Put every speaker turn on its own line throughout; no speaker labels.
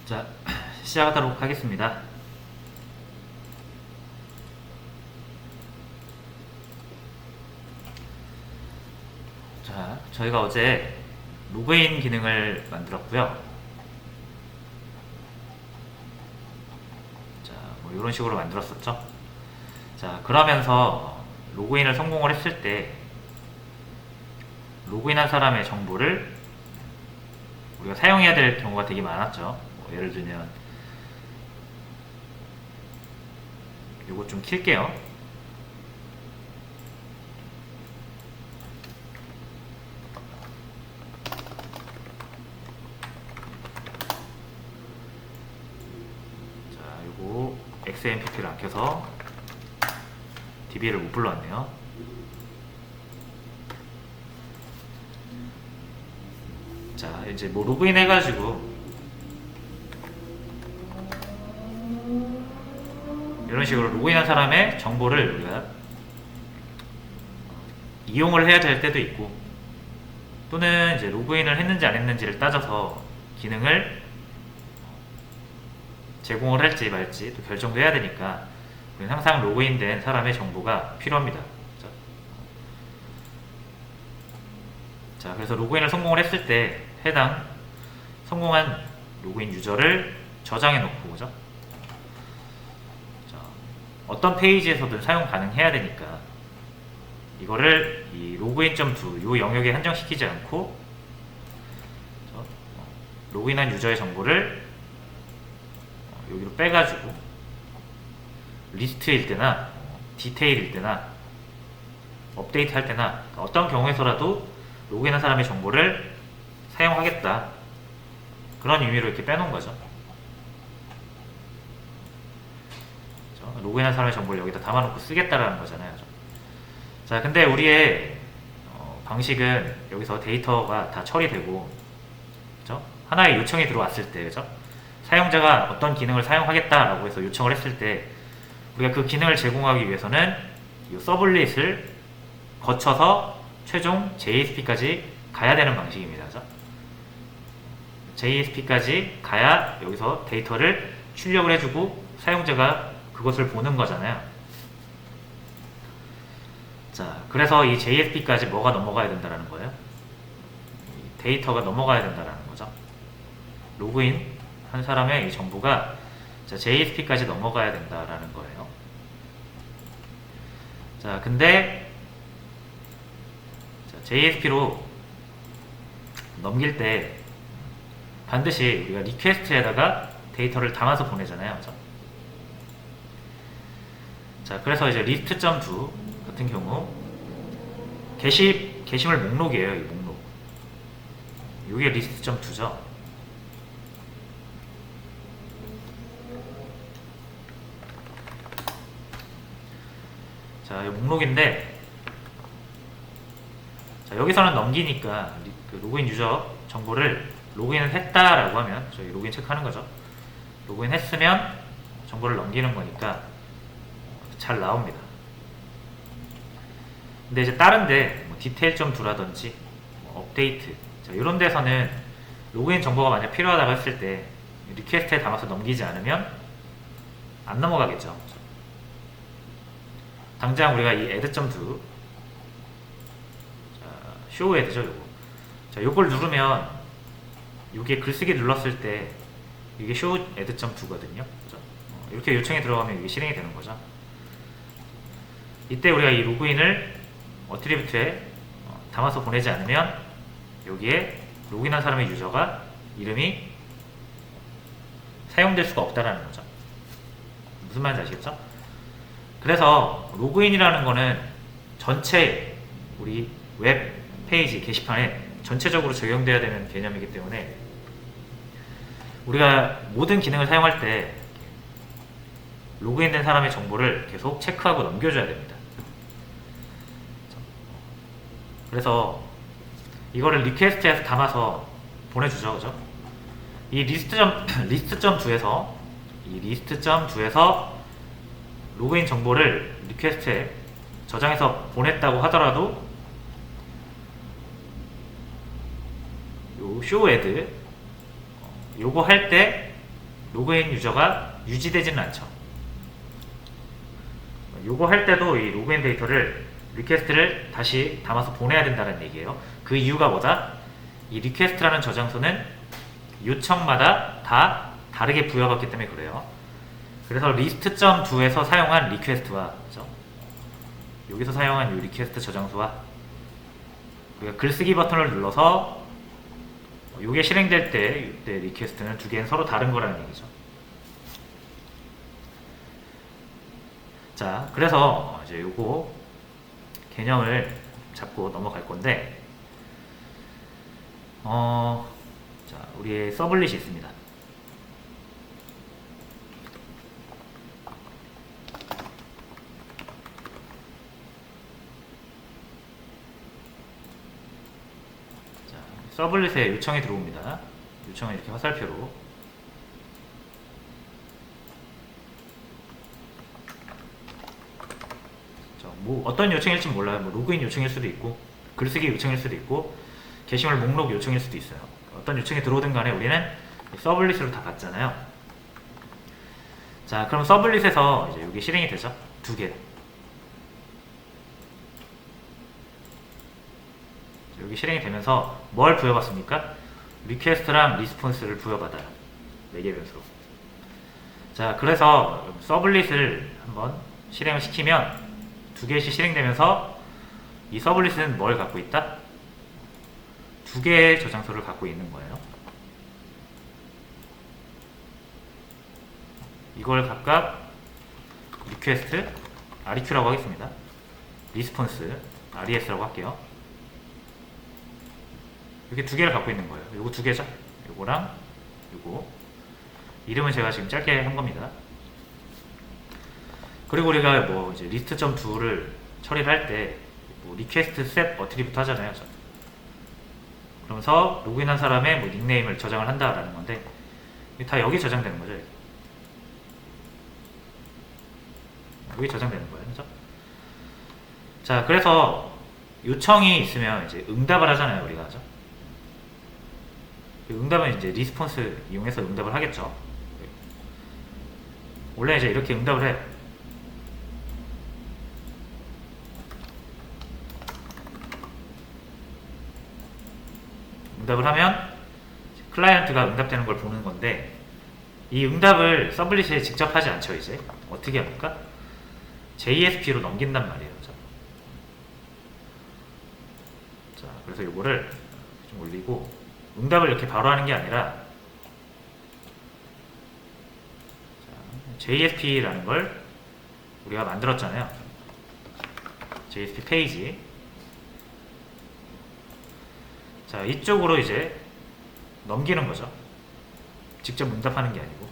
자, 시작하도록 하겠습니다. 자, 저희가 어제 로그인 기능을 만들었고요. 자, 뭐 이런 식으로 만들었었죠. 자, 그러면서 로그인을 성공을 했을 때 로그인한 사람의 정보를 우리가 사용해야 될 경우가 되게 많았죠. 뭐 예를 들면 요거 좀 킬게요. 자, 요거 XMPP를 안 켜서 DB를 못 불러왔네요. 자, 이제 뭐 로그인 해가지고 이런 식으로 로그인한 사람의 정보를 우리가 이용을 해야 될 때도 있고, 또는 이제 로그인을 했는지 안 했는지를 따져서 기능을 제공을 할지 말지 또 결정도 해야 되니까 우리는 항상 로그인된 사람의 정보가 필요합니다. 자, 그래서 로그인을 성공을 했을 때 해당 성공한 로그인 유저를 저장해 놓고, 그죠? 자, 어떤 페이지에서든 사용 가능해야 되니까 이거를 이 로그인.do 이 영역에 한정시키지 않고 로그인한 유저의 정보를 여기로 빼가지고 리스트일 때나 디테일일 때나 업데이트 할 때나 어떤 경우에서라도 로그인한 사람의 정보를 사용하겠다, 그런 의미로 이렇게 빼놓은 거죠. 로그인한 사람의 정보를 여기다 담아놓고 쓰겠다라는 거잖아요. 자, 근데 우리의 방식은 여기서 데이터가 다 처리되고, 그죠? 하나의 요청이 들어왔을 때, 그죠? 사용자가 어떤 기능을 사용하겠다라고 해서 요청을 했을 때 우리가 그 기능을 제공하기 위해서는 이 서블릿을 거쳐서 최종 JSP까지 가야 되는 방식입니다. 그죠? JSP까지 가야 여기서 데이터를 출력을 해주고 사용자가 그것을 보는 거잖아요. 자, 그래서 이 JSP까지 뭐가 넘어가야 된다는 거예요? 데이터가 넘어가야 된다는 거죠. 로그인 한 사람의 이 정보가 JSP까지 넘어가야 된다라는 거예요. 자, 근데 JSP로 넘길 때 반드시 우리가 리퀘스트에다가 데이터를 담아서 보내잖아요. 그죠? 자, 그래서 이제 list.do 같은 경우 게시물 목록이에요. 이 목록. 이게 list.do죠. 자, 이 목록인데, 자, 여기서는 넘기니까 그 로그인 유저 정보를 로그인을 했다라고 하면 저희 로그인 체크하는 거죠. 로그인 했으면 정보를 넘기는 거니까 잘 나옵니다. 근데 이제 다른데 뭐 디테일.do라든지 뭐 업데이트, 자, 이런 데서는 로그인 정보가 만약 필요하다고 했을 때 리퀘스트에 담아서 넘기지 않으면 안 넘어가겠죠. 당장 우리가 이 add.do, show add죠, 요거. 자, 요걸 누르면 요게 글쓰기 눌렀을 때 이게 show add.do거든요. 그죠? 이렇게 요청이 들어가면 이게 실행이 되는 거죠. 이때 우리가 이 로그인을 어트리뷰트에 담아서 보내지 않으면 여기에 로그인한 사람의 유저가 이름이 사용될 수가 없다라는 거죠. 무슨 말인지 아시겠죠? 그래서 로그인이라는 거는 전체 우리 웹 페이지 게시판에 전체적으로 적용돼야 되는 개념이기 때문에 우리가 모든 기능을 사용할 때 로그인된 사람의 정보를 계속 체크하고 넘겨줘야 됩니다. 그래서 이거를 리퀘스트에서 담아서 보내주죠. 그죠? 이 리스트.do에서 로그인 정보를 리퀘스트에 저장해서 보냈다고 하더라도 요 show add 요거 할 때 로그인 유저가 유지되지는 않죠. 요거 할 때도 이 로그인 데이터를 리퀘스트를 다시 담아서 보내야 된다는 얘기예요. 그 이유가 뭐다? 이 리퀘스트라는 저장소는 요청마다 다 다르게 부여받기 때문에 그래요. 그래서 list.do에서 사용한 리퀘스트와 그렇죠? 여기서 사용한 이 리퀘스트 저장소와 우리가 글쓰기 버튼을 눌러서 이게 실행될 때 이때 리퀘스트는 두 개는 서로 다른 거라는 얘기죠. 자, 그래서 이제 요거 개념을 잡고 넘어갈 건데, 자, 우리의 서블릿이 있습니다. 자, 서블릿에 요청이 들어옵니다. 요청을 이렇게 화살표로. 뭐 어떤 요청일지 몰라요. 뭐 로그인 요청일 수도 있고 글쓰기 요청일 수도 있고 게시물 목록 요청일 수도 있어요. 어떤 요청이 들어오든 간에 우리는 서블릿으로 다 받잖아요. 자, 그럼 서블릿에서 이제 여기 실행이 되죠. 두 개. 여기 실행이 되면서 뭘 부여받습니까? 리퀘스트랑 리스폰스를 부여받아요. 4개 변수로. 자, 그래서 서블릿을 한번 실행을 시키면 두 개씩 실행되면서 이 서블릿은 뭘 갖고 있다? 두 개의 저장소를 갖고 있는 거예요. 이걸 각각 리퀘스트 REQ라고 하겠습니다. 리스폰스 RES라고 할게요. 이렇게 두 개를 갖고 있는 거예요. 요거 두 개죠. 요거랑 요거. 이름은 제가 지금 짧게 한 겁니다. 그리고 우리가 뭐 이제 list.do를 처리를 할 때 뭐 request set attribute 하잖아요. 그러면서 로그인한 사람의 뭐 닉네임을 저장을 한다라는 건데 다 여기 저장되는 거죠. 여기 저장되는 거예요. 그죠? 자, 그래서 요청이 있으면 이제 응답을 하잖아요. 우리가. 그죠? 응답은 이제 리스폰스 이용해서 응답을 하겠죠. 원래 이제 이렇게 응답을 해요. 응답을 하면 클라이언트가 응답되는 걸 보는 건데 이 응답을 서블릿에 직접 하지 않죠. 이제 어떻게 합니까? JSP로 넘긴단 말이에요. 자, 그래서 요거를 좀 올리고 응답을 이렇게 바로 하는 게 아니라 JSP라는 걸 우리가 만들었잖아요. JSP 페이지. 자, 이쪽으로 이제 넘기는 거죠. 직접 응답하는 게 아니고.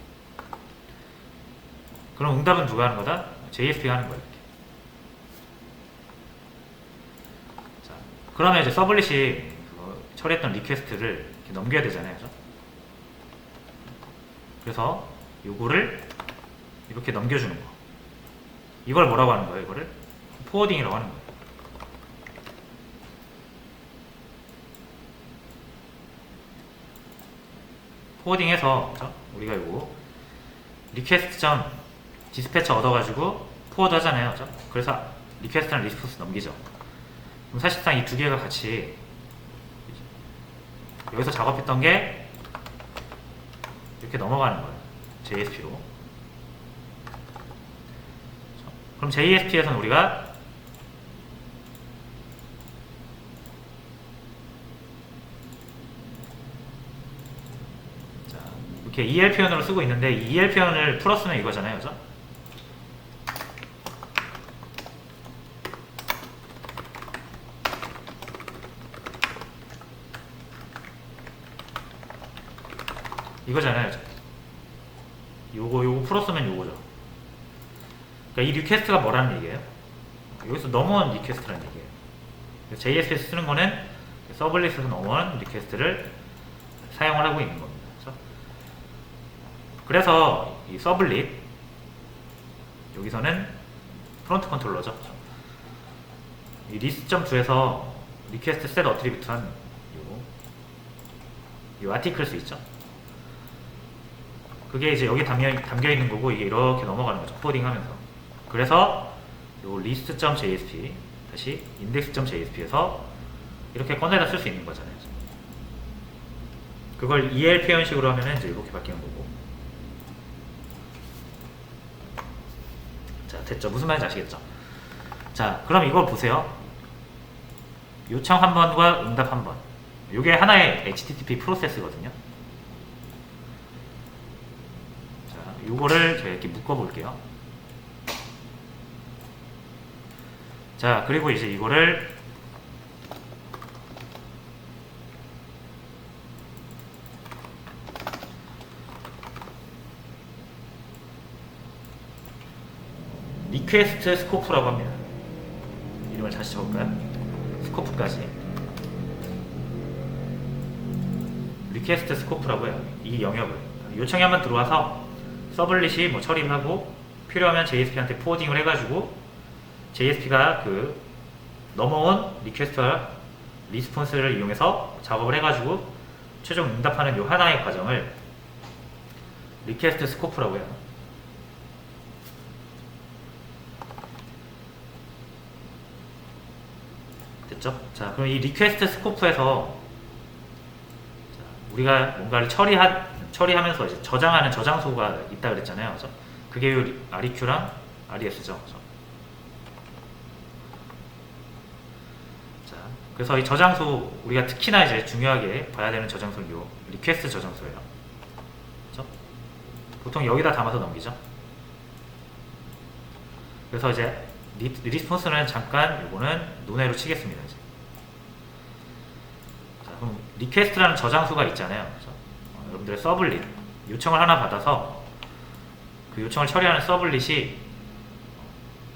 그럼 응답은 누가 하는 거다? JSP가 하는 거예요. 이렇게. 자, 그러면 이제 서블릿이 처리했던 리퀘스트를 이렇게 넘겨야 되잖아요. 그죠? 그래서 요거를 이렇게 넘겨주는 거. 이걸 뭐라고 하는 거예요? 이거를 포워딩이라고 하는 거예요. 포워딩해서 우리가 요거 리퀘스트 디스패처 얻어가지고 포워드 하잖아요. 그죠? 그래서 리퀘스트랑 리스폰스 넘기죠. 그럼 사실상 이 두 개가 같이 여기서 작업했던 게 이렇게 넘어가는 거예요. JSP로. 그럼 JSP에서는 우리가 이렇게 EL 표현으로 쓰고 있는데 이 EL 표현을 풀었으면 이거잖아요. 그죠? 이거잖아요. 그죠? 요거 풀었으면 요거죠. 그러니까 이 리퀘스트가 뭐라는 얘기예요? 여기서 넘어온 리퀘스트라는 얘기예요. JSP에서 쓰는 거는 서블릿에서 넘어온 리퀘스트를 사용을 하고 있는 겁니다. 그래서 이 서블릿 여기서는 프론트 컨트롤러죠. 이 list.do에서 리퀘스트 셋 어트리뷰트 한 요 아티클스 있죠. 그게 이제 여기 담겨 있는 거고 이게 이렇게 넘어가는 거죠. 포워딩 하면서. 그래서 요 list.jsp 다시 index.jsp에서 이렇게 꺼내다 쓸 수 있는 거잖아요. 그걸 EL 표현식으로 하면은 이제 이렇게 바뀌는 거고. 자, 됐죠? 무슨 말인지 아시겠죠? 자, 그럼 이걸 보세요. 요청 한 번과 응답 한 번. 이게 하나의 HTTP 프로세스거든요. 자, 요거를 제가 이렇게 묶어 볼게요. 자, 그리고 이제 이거를 리퀘스트 스코프라고 합니다. 이름을 다시 적을까요? 스코프까지. 리퀘스트 스코프라고 해요. 이 영역을. 요청이 한번 들어와서 서블릿이 뭐 처리를 하고 필요하면 JSP한테 포워딩을 해가지고 JSP가 그 넘어온 리퀘스트와 리스폰스를 이용해서 작업을 해가지고 최종 응답하는 요 하나의 과정을 리퀘스트 스코프라고 해요. 됐죠? 자, 그럼 이 리퀘스트 스코프에서 우리가 뭔가를 처리하면서 이제 저장하는 저장소가 있다 그랬잖아요. 그죠? 그게 요 REQ랑 RES죠. 그죠? 자, 그래서 이 저장소, 우리가 특히나 이제 중요하게 봐야 되는 저장소는 요 리퀘스트 저장소예요. 그죠? 보통 여기다 담아서 넘기죠. 그래서 이제 리스폰스는 잠깐 요거는 논외로 치겠습니다. 이제. 자, 그럼 리퀘스트라는 저장소가 있잖아요. 여러분들의 서블릿 요청을 하나 받아서 그 요청을 처리하는 서블릿이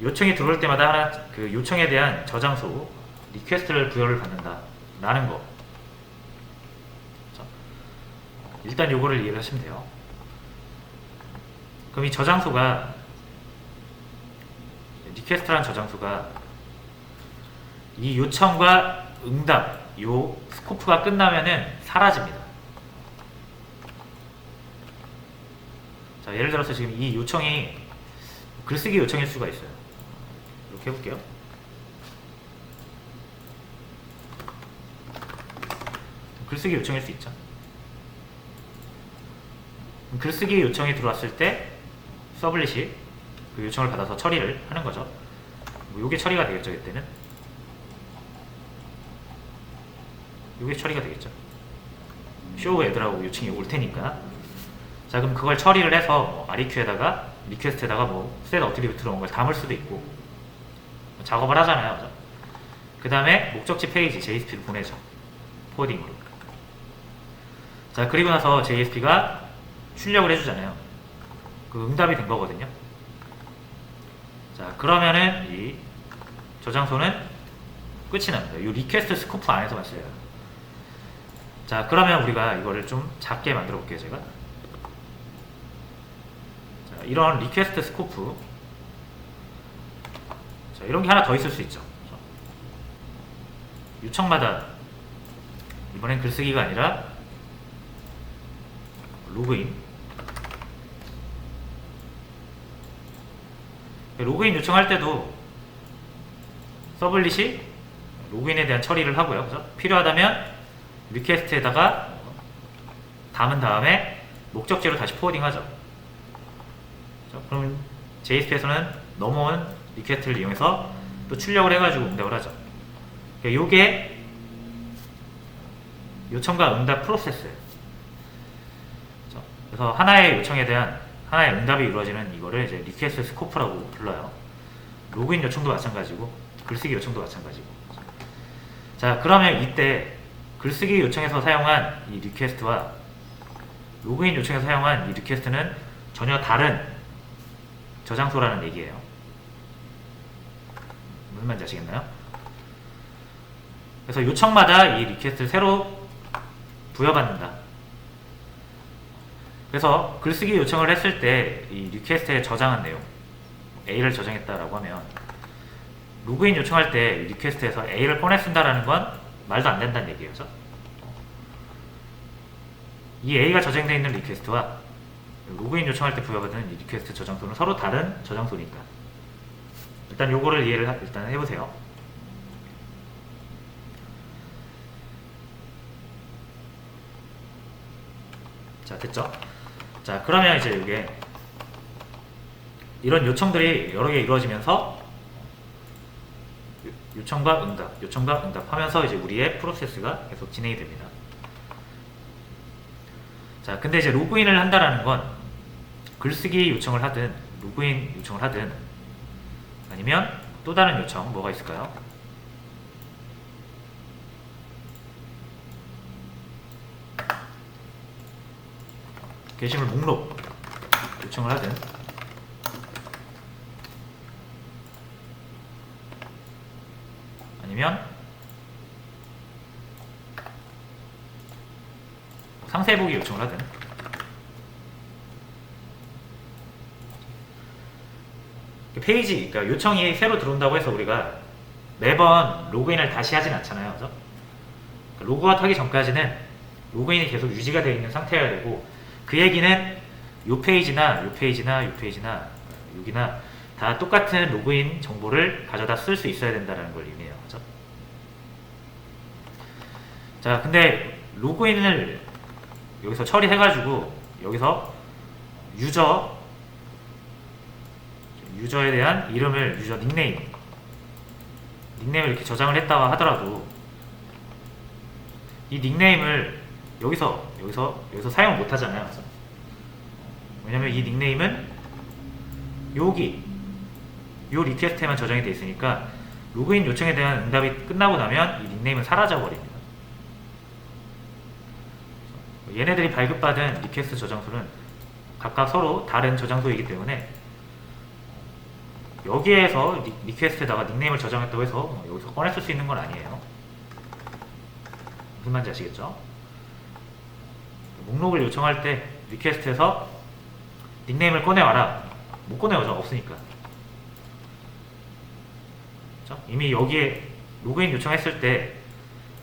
요청이 들어올 때마다 하나 그 요청에 대한 저장소 리퀘스트를 부여를 받는다 라는 거. 자, 일단 요거를 이해를 하시면 돼요. 그럼 이 저장소가 리퀘스트라는 저장소가 이 요청과 응답 요 스코프가 끝나면은 사라집니다. 자, 예를 들어서 지금 이 요청이 글쓰기 요청일 수가 있어요. 이렇게 해볼게요. 글쓰기 요청일 수 있죠. 글쓰기 요청이 들어왔을 때 서블릿이 그 요청을 받아서 처리를 하는 거죠. 뭐 요게 처리가 되겠죠. 이때는 요게 처리가 되겠죠. show add라고 요청이 올 테니까. 자, 그럼 그걸 처리를 해서 뭐 REQ에다가 리퀘스트에다가 뭐 set attribute 들어온 걸 담을 수도 있고 뭐 작업을 하잖아요. 그 다음에 목적지 페이지 JSP를 보내죠. 포워딩으로. 자, 그리고 나서 JSP가 출력을 해주잖아요. 그 응답이 된 거거든요. 자, 그러면은 이 저장소는 끝이 납니다. 이 리퀘스트 스코프 안에서만 써요. 자, 그러면 우리가 이거를 좀 작게 만들어 볼게요. 제가 자, 이런 리퀘스트 스코프, 자, 이런 게 하나 더 있을 수 있죠. 요청마다 이번엔 글쓰기가 아니라 로그인 요청할 때도 서블릿이 로그인에 대한 처리를 하고요. 그죠? 필요하다면 리퀘스트에다가 담은 다음에 목적지로 다시 포워딩 하죠. 그럼 JSP에서는 넘어온 리퀘스트를 이용해서 또 출력을 해가지고 응답을 하죠. 그러니까 요게 요청과 응답 프로세스예요. 그래서 하나의 요청에 대한 하나의 응답이 이루어지는 이거를 이제 리퀘스트 스코프라고 불러요. 로그인 요청도 마찬가지고 글쓰기 요청도 마찬가지고. 자, 그러면 이때 글쓰기 요청에서 사용한 이 리퀘스트와 로그인 요청에서 사용한 이 리퀘스트는 전혀 다른 저장소라는 얘기예요. 무슨 말인지 아시겠나요? 그래서 요청마다 이 리퀘스트를 새로 부여받는다. 그래서 글쓰기 요청을 했을 때 이 리퀘스트에 저장한 내용 A를 저장했다라고 하면 로그인 요청할 때 리퀘스트에서 A를 꺼내 쓴다라는 건 말도 안 된다는 얘기예요. 이 A가 저장되어 있는 리퀘스트와 로그인 요청할 때 부여받는 이 리퀘스트 저장소는 서로 다른 저장소니까 일단 요거를 이해를 일단 해보세요. 자, 됐죠? 자, 그러면 이제 이게 이런 요청들이 여러 개 이루어지면서 요청과 응답 하면서 이제 우리의 프로세스가 계속 진행이 됩니다. 자, 근데 이제 로그인을 한다라는 건 글쓰기 요청을 하든 로그인 요청을 하든 아니면 또 다른 요청 뭐가 있을까요? 게시물 목록 요청을 하든 아니면 상세 보기 요청을 하든 페이지, 그러니까 요청이 새로 들어온다고 해서 우리가 매번 로그인을 다시 하진 않잖아요. 그죠? 로그아웃 하기 전까지는 로그인이 계속 유지가 되어 있는 상태여야 되고 그 얘기는 요 페이지나 여기나 다 똑같은 로그인 정보를 가져다 쓸 수 있어야 된다는 걸 의미해요. 그죠? 자, 근데 로그인을 여기서 처리해가지고 여기서 유저에 대한 이름을 유저 닉네임을 이렇게 저장을 했다고 하더라도 이 닉네임을 여기서 사용을 못 하잖아요. 그래서 왜냐면 이 닉네임은 여기 요 리퀘스트에만 저장이 되어 있으니까 로그인 요청에 대한 응답이 끝나고 나면 이 닉네임은 사라져 버립니다. 얘네들이 발급받은 리퀘스트 저장소는 각각 서로 다른 저장소이기 때문에 여기에서 리퀘스트에다가 닉네임을 저장했다고 해서 여기서 꺼내 쓸 수 있는 건 아니에요. 무슨 말인지 아시겠죠? 목록을 요청할 때 리퀘스트에서 닉네임을 꺼내와라. 못 꺼내오죠. 없으니까. 그렇죠? 이미 여기에 로그인 요청했을 때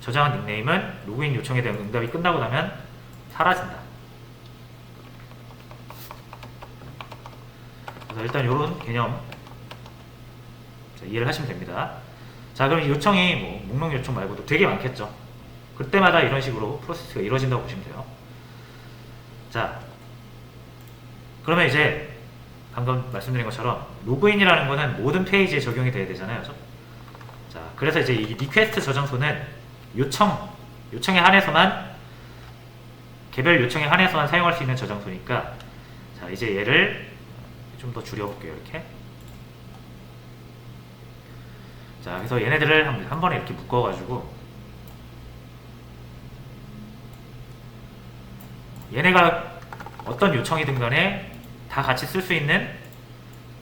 저장한 닉네임은 로그인 요청에 대한 응답이 끝나고 나면 사라진다. 그래서 일단 이런 개념 이해를 하시면 됩니다. 자, 그럼 요청이 뭐 목록 요청 말고도 되게 많겠죠. 그때마다 이런 식으로 프로세스가 이루어진다고 보시면 돼요. 자, 그러면 이제 방금 말씀드린 것처럼 로그인이라는 거는 모든 페이지에 적용이 돼야 되잖아요. 그렇죠? 자, 그래서 이제 이 리퀘스트 저장소는 요청에 한해서만 개별 요청에 한해서만 사용할 수 있는 저장소니까 자, 이제 얘를 좀 더 줄여볼게요. 이렇게. 자, 그래서 얘네들을 한 번에 이렇게 묶어가지고 얘네가 어떤 요청이든 간에 다 같이 쓸 수 있는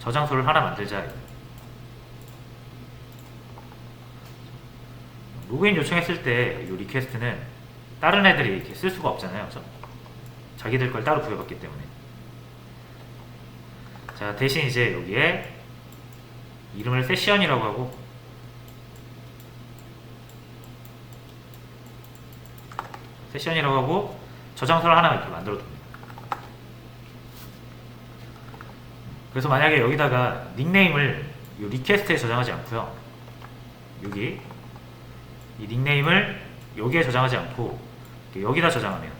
저장소를 하나 만들자. 로그인 요청했을 때 이 리퀘스트는 다른 애들이 이렇게 쓸 수가 없잖아요. 그렇죠? 자기들 걸 따로 부여받기 때문에. 자, 대신 이제 여기에 이름을 세션이라고 하고 저장소를 하나 이렇게 만들어 둡니다. 그래서 만약에 여기다가 닉네임을 이 리퀘스트에 저장하지 않고요. 여기 이 닉네임을 여기에 저장하지 않고 여기다 저장하면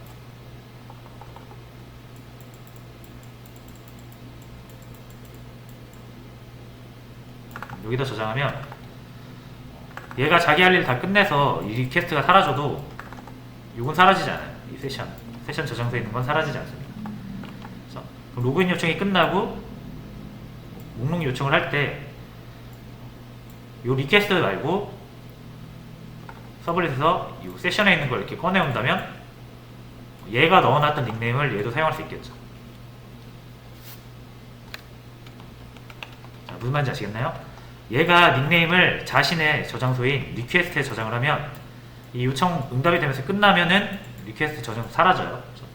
얘가 자기 할 일 다 끝내서 이 리퀘스트가 사라져도 이건 사라지지 않아요. 이 세션 저장소에 있는 건 사라지지 않습니다. 그래서 로그인 요청이 끝나고 목록 요청을 할 때 이 리퀘스트 말고 서블릿에서 이 세션에 있는 걸 이렇게 꺼내온다면 얘가 넣어놨던 닉네임을 얘도 사용할 수 있겠죠. 자, 무슨 말인지 아시겠나요? 얘가 닉네임을 자신의 저장소인 리퀘스트에 저장을 하면 이 요청 응답이 되면서 끝나면은 리퀘스트 저장소 사라져요. 그렇죠?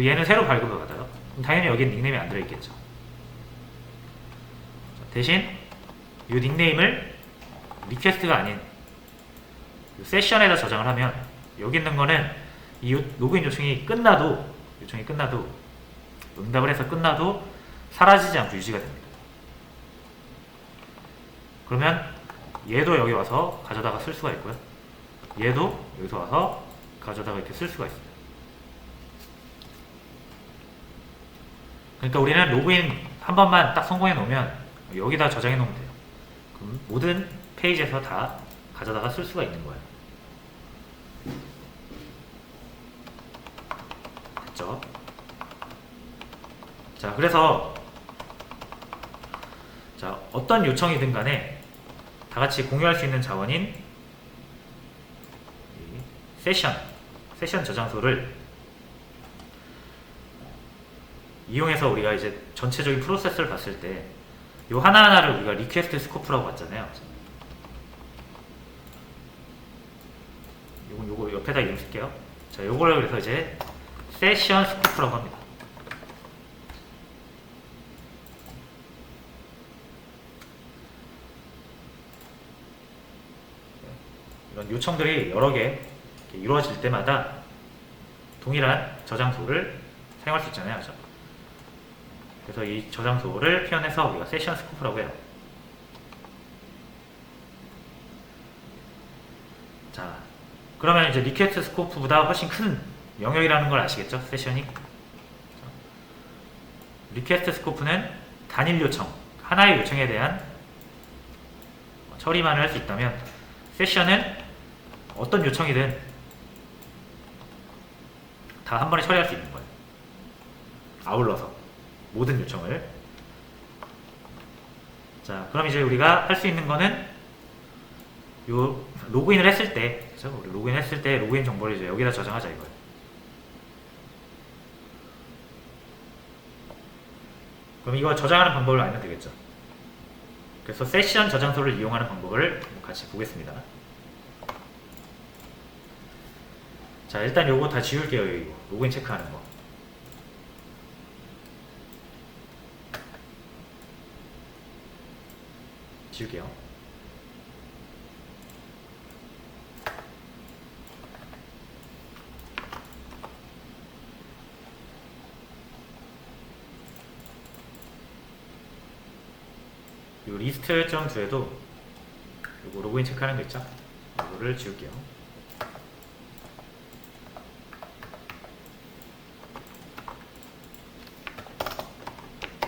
얘는 새로 발급을 받아요. 그럼 당연히 여기에 닉네임이 안 들어있겠죠. 대신 이 닉네임을 리퀘스트가 아닌 세션에다 저장을 하면 여기 있는 거는 이 로그인 요청이 끝나도 응답을 해서 끝나도 사라지지 않고 유지가 됩니다. 그러면 얘도 여기 와서 가져다가 쓸 수가 있고요. 얘도 여기서 와서 가져다가 이렇게 쓸 수가 있어요. 그러니까 우리는 로그인 한 번만 딱 성공해 놓으면 여기다 저장해 놓으면 돼요. 그럼 모든 페이지에서 다 가져다가 쓸 수가 있는 거예요. 됐죠? 자, 그래서 자, 어떤 요청이든 간에 다 같이 공유할 수 있는 자원인 세션 저장소를 이용해서 우리가 이제 전체적인 프로세스를 봤을 때 요 하나하나를 우리가 리퀘스트 스코프라고 봤잖아요. 요거 옆에다 이름 쓸게요. 자, 요거를 그래서 이제 세션 스코프라고 합니다. 이런 요청들이 여러 개 이루어질 때마다 동일한 저장소를 사용할 수 있잖아요. 그렇죠? 그래서 이 저장소를 표현해서 우리가 세션 스코프라고 해요. 자, 그러면 이제 리퀘스트 스코프보다 훨씬 큰 영역이라는 걸 아시겠죠? 세션이. 리퀘스트 스코프는 단일 요청, 하나의 요청에 대한 처리만 할 수 있다면 세션은 어떤 요청이든 다 한 번에 처리할 수 있는 거예요. 아울러서 모든 요청을. 자, 그럼 이제 우리가 할 수 있는 거는 요 로그인을 했을 때, 그렇죠? 우리 로그인 했을 때 로그인 정보를 이제 여기다 저장하자 이거예요. 그럼 이거 저장하는 방법을 알면 되겠죠. 그래서 세션 저장소를 이용하는 방법을 같이 보겠습니다. 자, 일단 요거 다 지울게요. 이거 로그인 체크하는 거. 지울게요. 요 리스트.2에도 요거 로그인 체크하는 거 있죠? 이거를 지울게요.